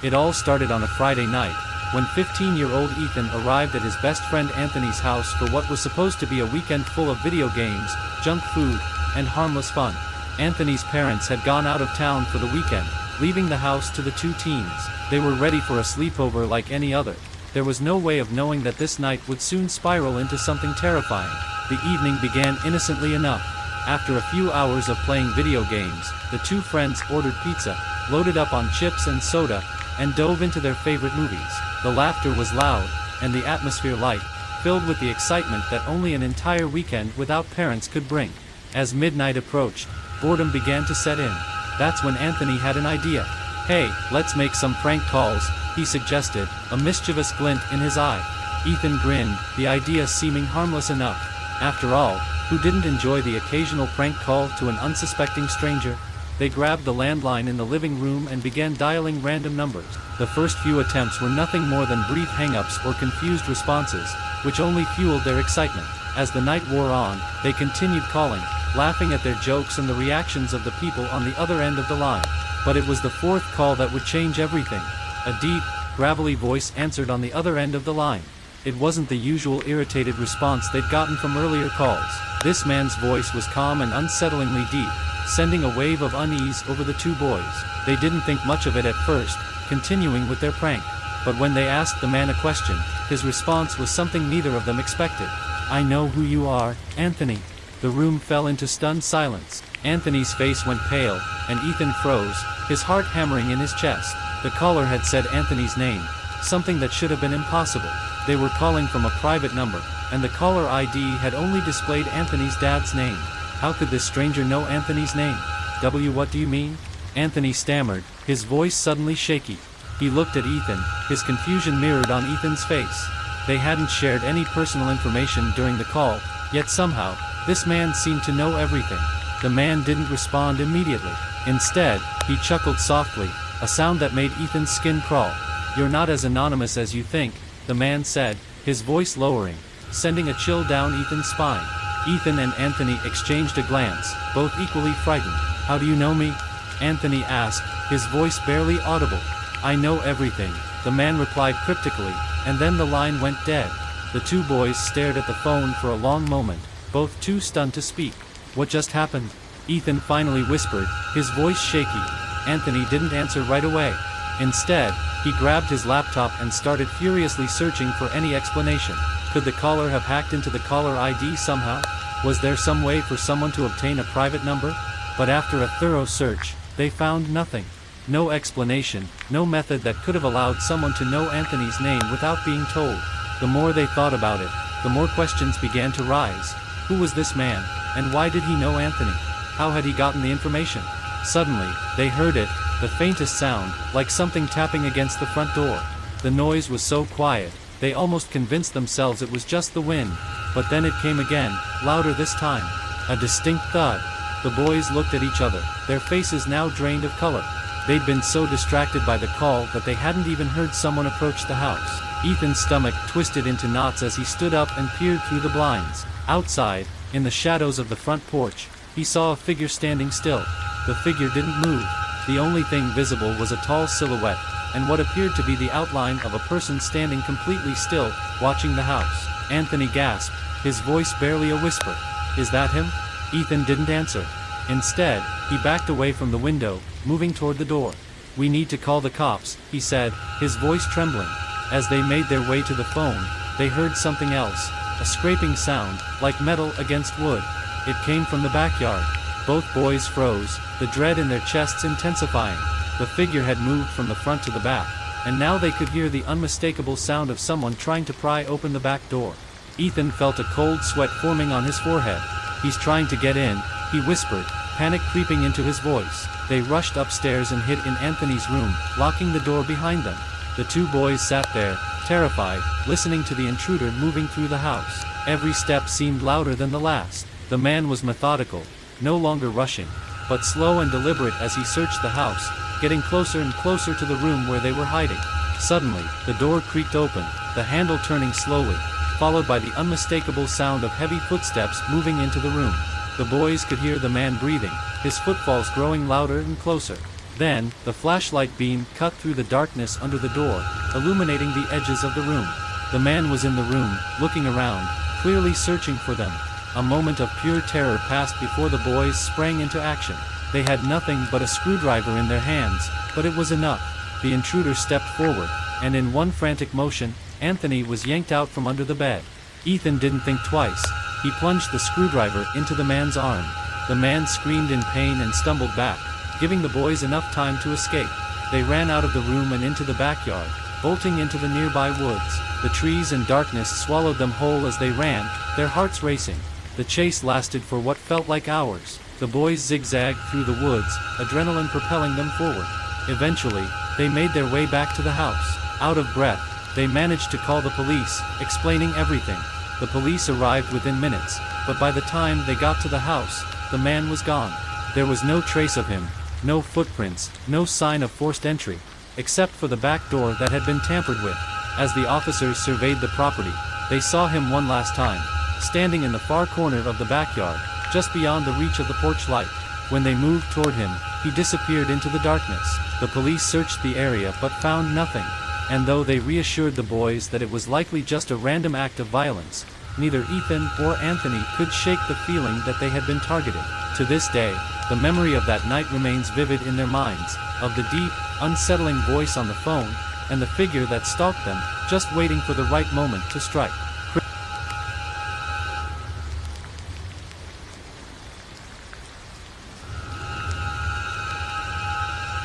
It all started on a Friday night, when 15-year-old Ethan arrived at his best friend Anthony's house for what was supposed to be a weekend full of video games, junk food, and harmless fun. Anthony's parents had gone out of town for the weekend, leaving the house to the two teens. They were ready for a sleepover like any other. There was no way of knowing that this night would soon spiral into something terrifying. The evening began innocently enough. After a few hours of playing video games, the two friends ordered pizza, loaded up on chips and soda, and dove into their favorite movies. The laughter was loud, and the atmosphere light, filled with the excitement that only an entire weekend without parents could bring. As midnight approached, boredom began to set in. That's when Anthony had an idea. "Hey, let's make some prank calls," he suggested, a mischievous glint in his eye. Ethan grinned, the idea seeming harmless enough. After all, who didn't enjoy the occasional prank call to an unsuspecting stranger? They grabbed the landline in the living room and began dialing random numbers. The first few attempts were nothing more than brief hang-ups or confused responses, which only fueled their excitement. As the night wore on, they continued calling, laughing at their jokes and the reactions of the people on the other end of the line. But it was the fourth call that would change everything. A deep, gravelly voice answered on the other end of the line. It wasn't the usual irritated response they'd gotten from earlier calls. This man's voice was calm and unsettlingly deep, sending a wave of unease over the two boys. They didn't think much of it at first, continuing with their prank. But when they asked the man a question, his response was something neither of them expected. "I know who you are, Anthony." The room fell into stunned silence. Anthony's face went pale, and Ethan froze, his heart hammering in his chest. The caller had said Anthony's name, something that should have been impossible. They were calling from a private number, and the caller ID had only displayed Anthony's dad's name. How could this stranger know Anthony's name? What do you mean? Anthony stammered, his voice suddenly shaky. He looked at Ethan, his confusion mirrored on Ethan's face. They hadn't shared any personal information during the call, yet somehow, this man seemed to know everything. The man didn't respond immediately. Instead, he chuckled softly, a sound that made Ethan's skin crawl. "You're not as anonymous as you think," the man said, his voice lowering, sending a chill down Ethan's spine. Ethan and Anthony exchanged a glance, both equally frightened. "How do you know me?" Anthony asked, his voice barely audible. "I know everything," the man replied cryptically, and then the line went dead. The two boys stared at the phone for a long moment, both too stunned to speak. "What just happened?" Ethan finally whispered, his voice shaky. Anthony didn't answer right away. Instead, he grabbed his laptop and started furiously searching for any explanation. Could the caller have hacked into the caller ID somehow? Was there some way for someone to obtain a private number? But after a thorough search, they found nothing. No explanation, no method that could have allowed someone to know Anthony's name without being told. The more they thought about it, the more questions began to rise. Who was this man, and why did he know Anthony? How had he gotten the information? Suddenly, they heard it, the faintest sound, like something tapping against the front door. The noise was so quiet, they almost convinced themselves it was just the wind, but then it came again, louder this time. A distinct thud. The boys looked at each other, their faces now drained of color. They'd been so distracted by the call that they hadn't even heard someone approach the house. Ethan's stomach twisted into knots as he stood up and peered through the blinds. Outside, in the shadows of the front porch, he saw a figure standing still. The figure didn't move. The only thing visible was a tall silhouette, and what appeared to be the outline of a person standing completely still, watching the house. Anthony gasped, his voice barely a whisper. "Is that him?" Ethan didn't answer. Instead, he backed away from the window, moving toward the door. "We need to call the cops," he said, his voice trembling. As they made their way to the phone, they heard something else, a scraping sound, like metal against wood. It came from the backyard. Both boys froze, the dread in their chests intensifying. The figure had moved from the front to the back, and now they could hear the unmistakable sound of someone trying to pry open the back door. Ethan felt a cold sweat forming on his forehead. "He's trying to get in," he whispered, panic creeping into his voice. They rushed upstairs and hid in Anthony's room, locking the door behind them. The two boys sat there, terrified, listening to the intruder moving through the house. Every step seemed louder than the last. The man was methodical, no longer rushing, but slow and deliberate as he searched the house, getting closer and closer to the room where they were hiding. Suddenly, the door creaked open, the handle turning slowly, followed by the unmistakable sound of heavy footsteps moving into the room. The boys could hear the man breathing, his footfalls growing louder and closer. Then, the flashlight beam cut through the darkness under the door, illuminating the edges of the room. The man was in the room, looking around, clearly searching for them. A moment of pure terror passed before the boys sprang into action. They had nothing but a screwdriver in their hands, but it was enough. The intruder stepped forward, and in one frantic motion, Anthony was yanked out from under the bed. Ethan didn't think twice. He plunged the screwdriver into the man's arm. The man screamed in pain and stumbled back, giving the boys enough time to escape. They ran out of the room and into the backyard, bolting into the nearby woods. The trees and darkness swallowed them whole as they ran, their hearts racing. The chase lasted for what felt like hours. The boys zigzagged through the woods, adrenaline propelling them forward. Eventually, they made their way back to the house. Out of breath, they managed to call the police, explaining everything. The police arrived within minutes, but by the time they got to the house, the man was gone. There was no trace of him, no footprints, no sign of forced entry, except for the back door that had been tampered with. As the officers surveyed the property, they saw him one last time, standing in the far corner of the backyard, just beyond the reach of the porch light. When they moved toward him, he disappeared into the darkness. The police searched the area but found nothing, and though they reassured the boys that it was likely just a random act of violence, neither Ethan or Anthony could shake the feeling that they had been targeted. To this day, the memory of that night remains vivid in their minds, of the deep, unsettling voice on the phone, and the figure that stalked them, just waiting for the right moment to strike.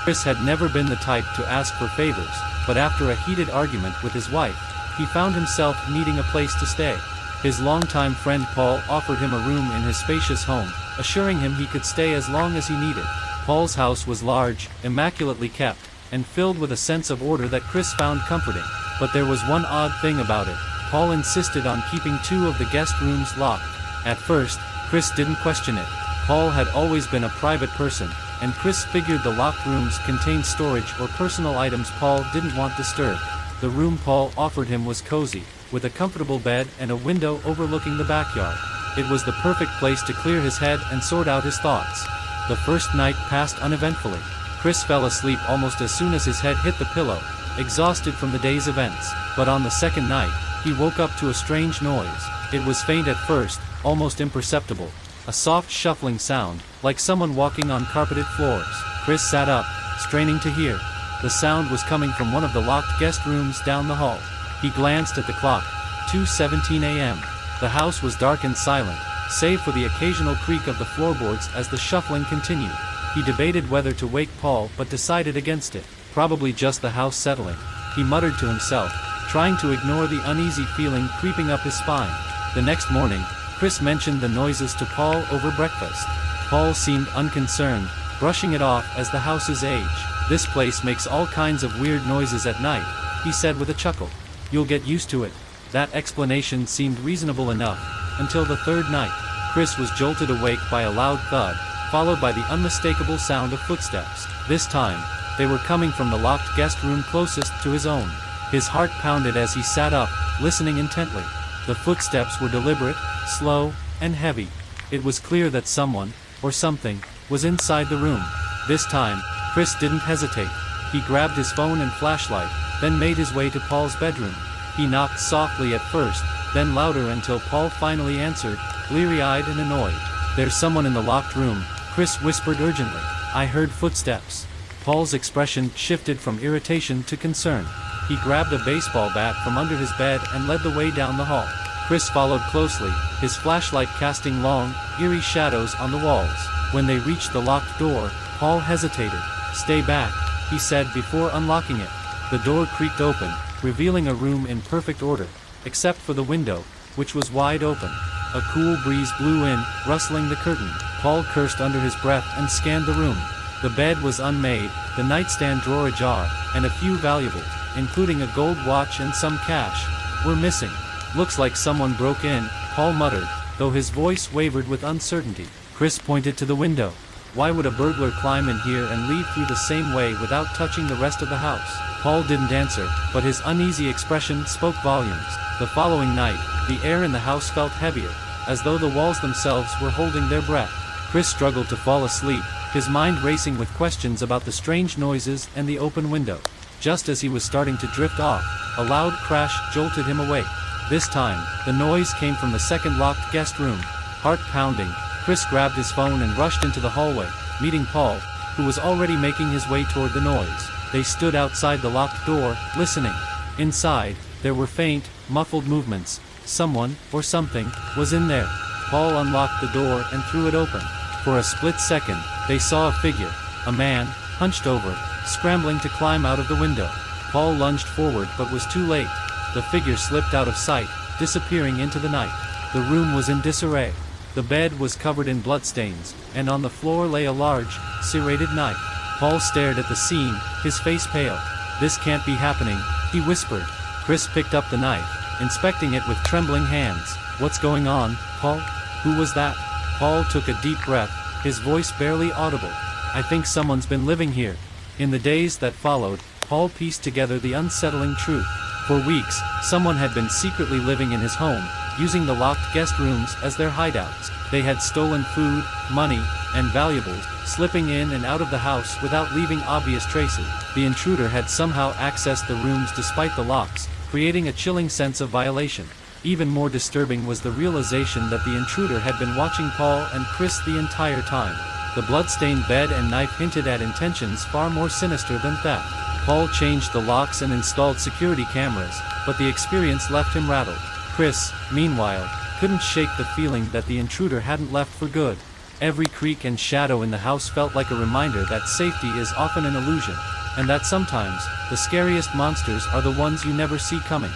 Chris had never been the type to ask for favors, but after a heated argument with his wife, he found himself needing a place to stay. His longtime friend Paul offered him a room in his spacious home, assuring him he could stay as long as he needed. Paul's house was large, immaculately kept, and filled with a sense of order that Chris found comforting. But there was one odd thing about it. Paul insisted on keeping 2 of the guest rooms locked. At first, Chris didn't question it. Paul had always been a private person, and Chris figured the locked rooms contained storage or personal items Paul didn't want disturbed. The room Paul offered him was cozy, with a comfortable bed and a window overlooking the backyard. It was the perfect place to clear his head and sort out his thoughts. The first night passed uneventfully. Chris fell asleep almost as soon as his head hit the pillow, exhausted from the day's events. But on the second night, he woke up to a strange noise. It was faint at first, almost imperceptible. A soft shuffling sound, like someone walking on carpeted floors. Chris sat up, straining to hear. The sound was coming from one of the locked guest rooms down the hall. He glanced at the clock, 2:17 a.m. The house was dark and silent, save for the occasional creak of the floorboards as the shuffling continued. He debated whether to wake Paul but decided against it. Probably just the house settling, he muttered to himself, trying to ignore the uneasy feeling creeping up his spine. The next morning, Chris mentioned the noises to Paul over breakfast. Paul seemed unconcerned, brushing it off as the house's age. "This place makes all kinds of weird noises at night," he said with a chuckle. "You'll get used to it." That explanation seemed reasonable enough, until the third night. Chris was jolted awake by a loud thud, followed by the unmistakable sound of footsteps. This time, they were coming from the locked guest room closest to his own. His heart pounded as he sat up, listening intently. The footsteps were deliberate, slow, and heavy. It was clear that someone, or something, was inside the room. This time, Chris didn't hesitate. He grabbed his phone and flashlight, then made his way to Paul's bedroom. He knocked softly at first, then louder until Paul finally answered, bleary-eyed and annoyed. "There's someone in the locked room," Chris whispered urgently. "I heard footsteps." Paul's expression shifted from irritation to concern. He grabbed a baseball bat from under his bed and led the way down the hall. Chris followed closely, his flashlight casting long, eerie shadows on the walls. When they reached the locked door, Paul hesitated. "Stay back," he said before unlocking it. The door creaked open, revealing a room in perfect order, except for the window, which was wide open. A cool breeze blew in, rustling the curtain. Paul cursed under his breath and scanned the room. The bed was unmade, the nightstand drawer ajar, and a few valuables, including a gold watch and some cash, were missing. "Looks like someone broke in," Paul muttered, though his voice wavered with uncertainty. Chris pointed to the window. "Why would a burglar climb in here and leave through the same way without touching the rest of the house?" Paul didn't answer, but his uneasy expression spoke volumes. The following night, the air in the house felt heavier, as though the walls themselves were holding their breath. Chris struggled to fall asleep, his mind racing with questions about the strange noises and the open window. Just as he was starting to drift off, a loud crash jolted him awake. This time, the noise came from the second locked guest room. Heart pounding, Chris grabbed his phone and rushed into the hallway, meeting Paul, who was already making his way toward the noise. They stood outside the locked door, listening. Inside, there were faint, muffled movements. Someone, or something, was in there. Paul unlocked the door and threw it open. For a split second, they saw a figure, a man, hunched over, scrambling to climb out of the window. Paul lunged forward but was too late. The figure slipped out of sight, disappearing into the night. The room was in disarray. The bed was covered in bloodstains, and on the floor lay a large, serrated knife. Paul stared at the scene, his face pale. "This can't be happening," he whispered. Chris picked up the knife, inspecting it with trembling hands. "What's going on, Paul? Who was that?" Paul took a deep breath, his voice barely audible. "I think someone's been living here." In the days that followed, Paul pieced together the unsettling truth. For weeks, someone had been secretly living in his home, using the locked guest rooms as their hideouts. They had stolen food, money, and valuables, slipping in and out of the house without leaving obvious traces. The intruder had somehow accessed the rooms despite the locks, creating a chilling sense of violation. Even more disturbing was the realization that the intruder had been watching Paul and Chris the entire time. The bloodstained bed and knife hinted at intentions far more sinister than theft. Paul changed the locks and installed security cameras, but the experience left him rattled. Chris, meanwhile, couldn't shake the feeling that the intruder hadn't left for good. Every creak and shadow in the house felt like a reminder that safety is often an illusion, and that sometimes, the scariest monsters are the ones you never see coming.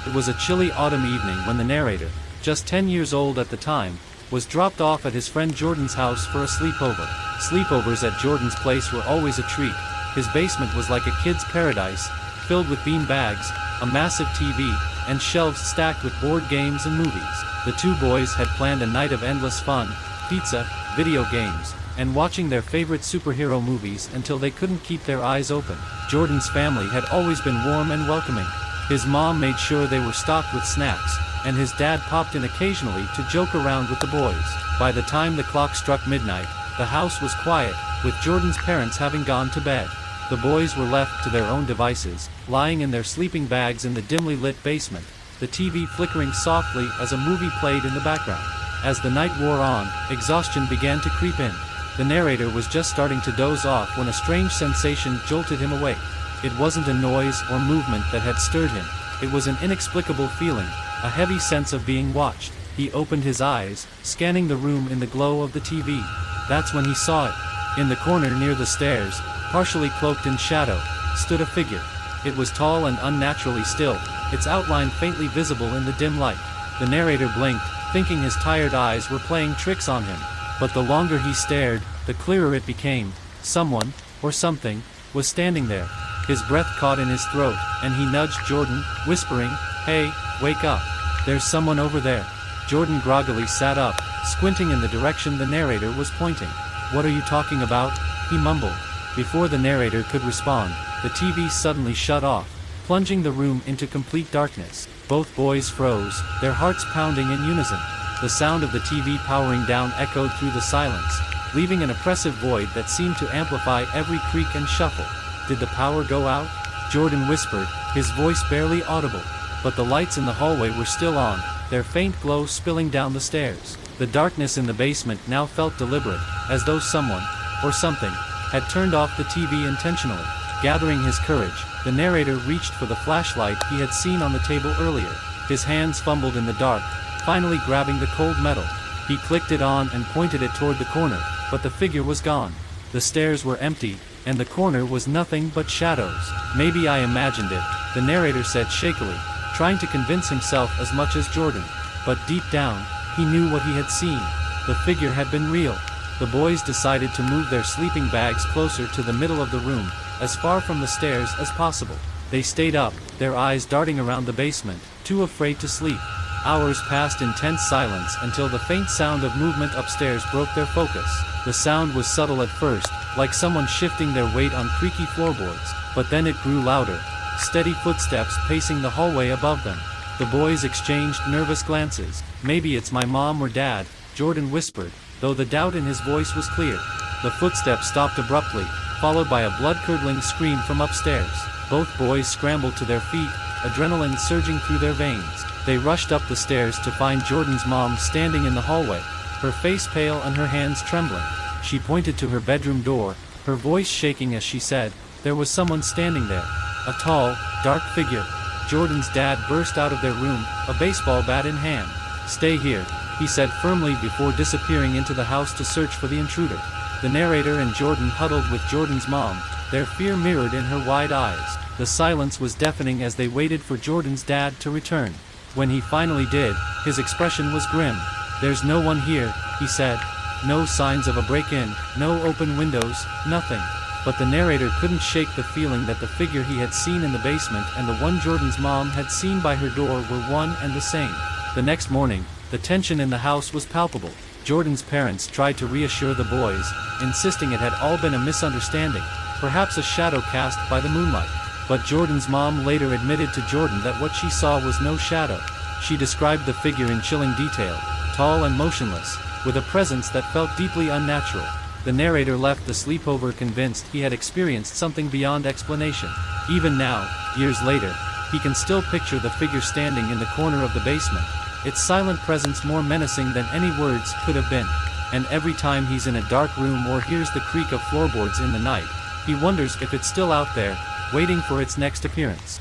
It was a chilly autumn evening when the narrator, just 10 years old at the time, was dropped off at his friend Jordan's house for a sleepover. Sleepovers at Jordan's place were always a treat. His basement was like a kid's paradise, filled with bean bags, a massive TV, and shelves stacked with board games and movies. The two boys had planned a night of endless fun, pizza, video games, and watching their favorite superhero movies until they couldn't keep their eyes open. Jordan's family had always been warm and welcoming. His mom made sure they were stocked with snacks, and his dad popped in occasionally to joke around with the boys. By the time the clock struck midnight, the house was quiet, with Jordan's parents having gone to bed. The boys were left to their own devices, lying in their sleeping bags in the dimly lit basement, the TV flickering softly as a movie played in the background. As the night wore on, exhaustion began to creep in. The narrator was just starting to doze off when a strange sensation jolted him awake. It wasn't a noise or movement that had stirred him. It was an inexplicable feeling, a heavy sense of being watched. He opened his eyes, scanning the room in the glow of the TV. That's when he saw it. In the corner near the stairs, partially cloaked in shadow, stood a figure. It was tall and unnaturally still, its outline faintly visible in the dim light. The narrator blinked, thinking his tired eyes were playing tricks on him. But the longer he stared, the clearer it became. Someone, or something, was standing there. His breath caught in his throat, and he nudged Jordan, whispering, "Hey, wake up. There's someone over there." Jordan groggily sat up, squinting in the direction the narrator was pointing. "What are you talking about?" he mumbled. Before the narrator could respond, the TV suddenly shut off, plunging the room into complete darkness. Both boys froze, their hearts pounding in unison. The sound of the TV powering down echoed through the silence, leaving an oppressive void that seemed to amplify every creak and shuffle. "Did the power go out?" Jordan whispered, his voice barely audible. But the lights in the hallway were still on, their faint glow spilling down the stairs. The darkness in the basement now felt deliberate, as though someone, or something, had turned off the TV intentionally. Gathering his courage, the narrator reached for the flashlight he had seen on the table earlier. His hands fumbled in the dark, finally grabbing the cold metal. He clicked it on and pointed it toward the corner, but the figure was gone. The stairs were empty, and the corner was nothing but shadows. "Maybe I imagined it," the narrator said shakily, trying to convince himself as much as Jordan. But deep down, he knew what he had seen. The figure had been real. The boys decided to move their sleeping bags closer to the middle of the room, as far from the stairs as possible. They stayed up, their eyes darting around the basement, too afraid to sleep. Hours passed in tense silence until the faint sound of movement upstairs broke their focus. The sound was subtle at first, like someone shifting their weight on creaky floorboards, but then it grew louder. Steady footsteps pacing the hallway above them. The boys exchanged nervous glances. "Maybe it's my mom or dad," Jordan whispered, though the doubt in his voice was clear. The footsteps stopped abruptly, followed by a blood-curdling scream from upstairs. Both boys scrambled to their feet, adrenaline surging through their veins. They rushed up the stairs to find Jordan's mom standing in the hallway, her face pale and her hands trembling. She pointed to her bedroom door, her voice shaking as she said, "There was someone standing there. A tall, dark figure." Jordan's dad burst out of their room, a baseball bat in hand. "Stay here," he said firmly before disappearing into the house to search for the intruder. The narrator and Jordan huddled with Jordan's mom, their fear mirrored in her wide eyes. The silence was deafening as they waited for Jordan's dad to return. When he finally did, his expression was grim. "There's no one here," he said. "No signs of a break-in, no open windows, nothing." But the narrator couldn't shake the feeling that the figure he had seen in the basement and the one Jordan's mom had seen by her door were one and the same. The next morning, the tension in the house was palpable. Jordan's parents tried to reassure the boys, insisting it had all been a misunderstanding, perhaps a shadow cast by the moonlight. But Jordan's mom later admitted to Jordan that what she saw was no shadow. She described the figure in chilling detail, tall and motionless, with a presence that felt deeply unnatural. The narrator left the sleepover convinced he had experienced something beyond explanation. Even now, years later, he can still picture the figure standing in the corner of the basement, its silent presence more menacing than any words could have been. And every time he's in a dark room or hears the creak of floorboards in the night, he wonders if it's still out there, waiting for its next appearance.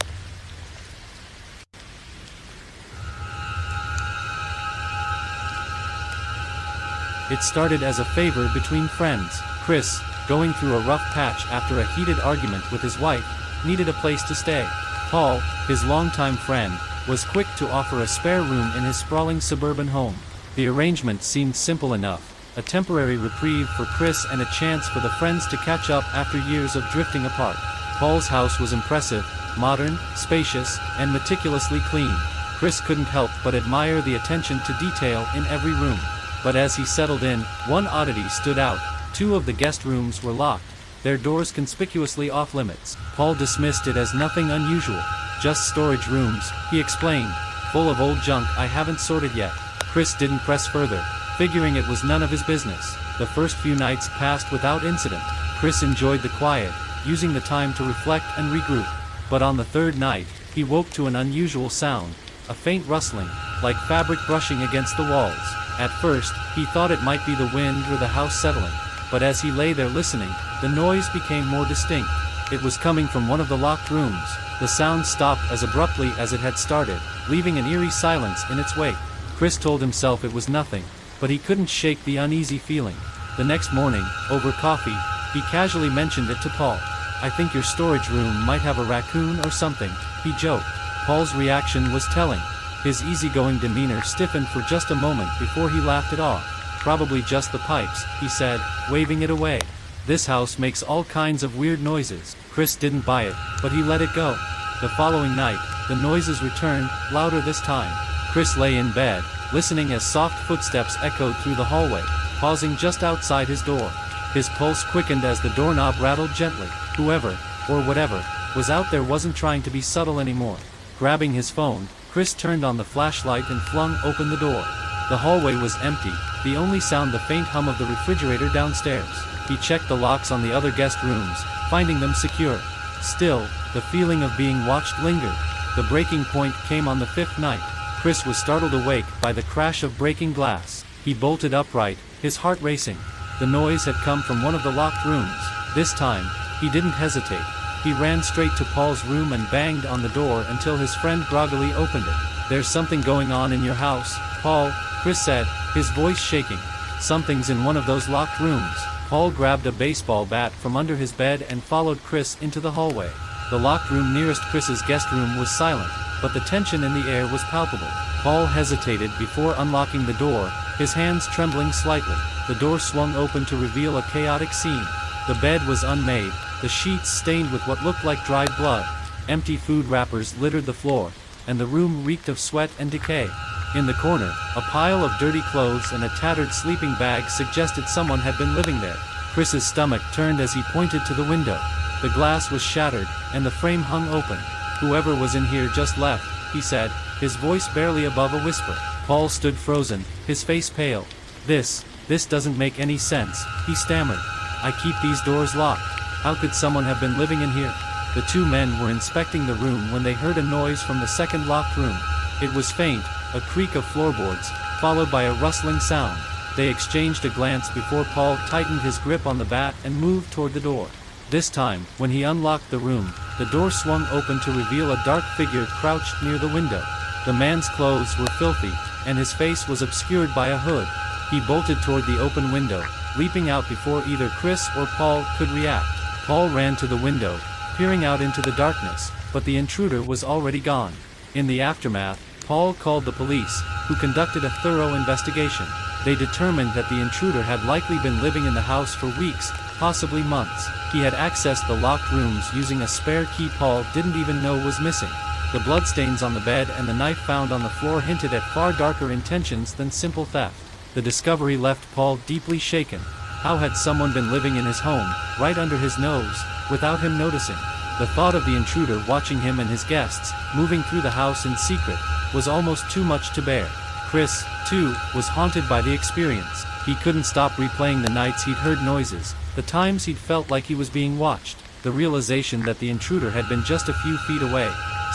It started as a favor between friends. Chris, going through a rough patch after a heated argument with his wife, needed a place to stay. Paul, his longtime friend, was quick to offer a spare room in his sprawling suburban home. The arrangement seemed simple enough, a temporary reprieve for Chris and a chance for the friends to catch up after years of drifting apart. Paul's house was impressive, modern, spacious, and meticulously clean. Chris couldn't help but admire the attention to detail in every room. But as he settled in, one oddity stood out. Two of the guest rooms were locked, their doors conspicuously off-limits. Paul dismissed it as nothing unusual. "Just storage rooms," he explained, "full of old junk I haven't sorted yet." Chris didn't press further, figuring it was none of his business. The first few nights passed without incident. Chris enjoyed the quiet, using the time to reflect and regroup. But on the third night, he woke to an unusual sound, a faint rustling, like fabric brushing against the walls. At first, he thought it might be the wind or the house settling, but as he lay there listening, the noise became more distinct. It was coming from one of the locked rooms. The sound stopped as abruptly as it had started, leaving an eerie silence in its wake. Chris told himself it was nothing, but he couldn't shake the uneasy feeling. The next morning, over coffee, he casually mentioned it to Paul. "I think your storage room might have a raccoon or something," he joked. Paul's reaction was telling. His easygoing demeanor stiffened for just a moment before he laughed it off. "Probably just the pipes," he said, waving it away. "This house makes all kinds of weird noises." Chris didn't buy it, but he let it go. The following night, the noises returned, louder this time. Chris lay in bed, listening as soft footsteps echoed through the hallway, pausing just outside his door. His pulse quickened as the doorknob rattled gently. Whoever, or whatever, was out there wasn't trying to be subtle anymore. Grabbing his phone, Chris turned on the flashlight and flung open the door. The hallway was empty, the only sound the faint hum of the refrigerator downstairs. He checked the locks on the other guest rooms, finding them secure. Still, the feeling of being watched lingered. The breaking point came on the fifth night. Chris was startled awake by the crash of breaking glass. He bolted upright, his heart racing. The noise had come from one of the locked rooms. This time, he didn't hesitate. He ran straight to Paul's room and banged on the door until his friend groggily opened it. "There's something going on in your house, Paul," Chris said, his voice shaking. "Something's in one of those locked rooms." Paul grabbed a baseball bat from under his bed and followed Chris into the hallway. The locked room nearest Chris's guest room was silent, but the tension in the air was palpable. Paul hesitated before unlocking the door, his hands trembling slightly. The door swung open to reveal a chaotic scene. The bed was unmade, the sheets stained with what looked like dried blood. Empty food wrappers littered the floor, and the room reeked of sweat and decay. In the corner, a pile of dirty clothes and a tattered sleeping bag suggested someone had been living there. Chris's stomach turned as he pointed to the window. The glass was shattered, and the frame hung open. "Whoever was in here just left," he said, his voice barely above a whisper. Paul stood frozen, his face pale. This doesn't make any sense," he stammered. "I keep these doors locked. How could someone have been living in here?" The two men were inspecting the room when they heard a noise from the second locked room. It was faint, a creak of floorboards, followed by a rustling sound. They exchanged a glance before Paul tightened his grip on the bat and moved toward the door. This time, when he unlocked the room, the door swung open to reveal a dark figure crouched near the window. The man's clothes were filthy, and his face was obscured by a hood. He bolted toward the open window, leaping out before either Chris or Paul could react. Paul ran to the window, peering out into the darkness, but the intruder was already gone. In the aftermath, Paul called the police, who conducted a thorough investigation. They determined that the intruder had likely been living in the house for weeks, possibly months. He had accessed the locked rooms using a spare key Paul didn't even know was missing. The bloodstains on the bed and the knife found on the floor hinted at far darker intentions than simple theft. The discovery left Paul deeply shaken. How had someone been living in his home, right under his nose, without him noticing? The thought of the intruder watching him and his guests, moving through the house in secret, was almost too much to bear. Chris, too, was haunted by the experience. He couldn't stop replaying the nights he'd heard noises, the times he'd felt like he was being watched. The realization that the intruder had been just a few feet away,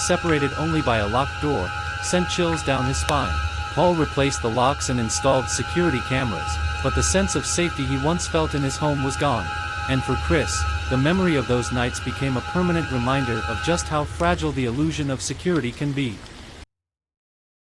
separated only by a locked door, sent chills down his spine. Paul replaced the locks and installed security cameras, but the sense of safety he once felt in his home was gone. And for Chris, the memory of those nights became a permanent reminder of just how fragile the illusion of security can be.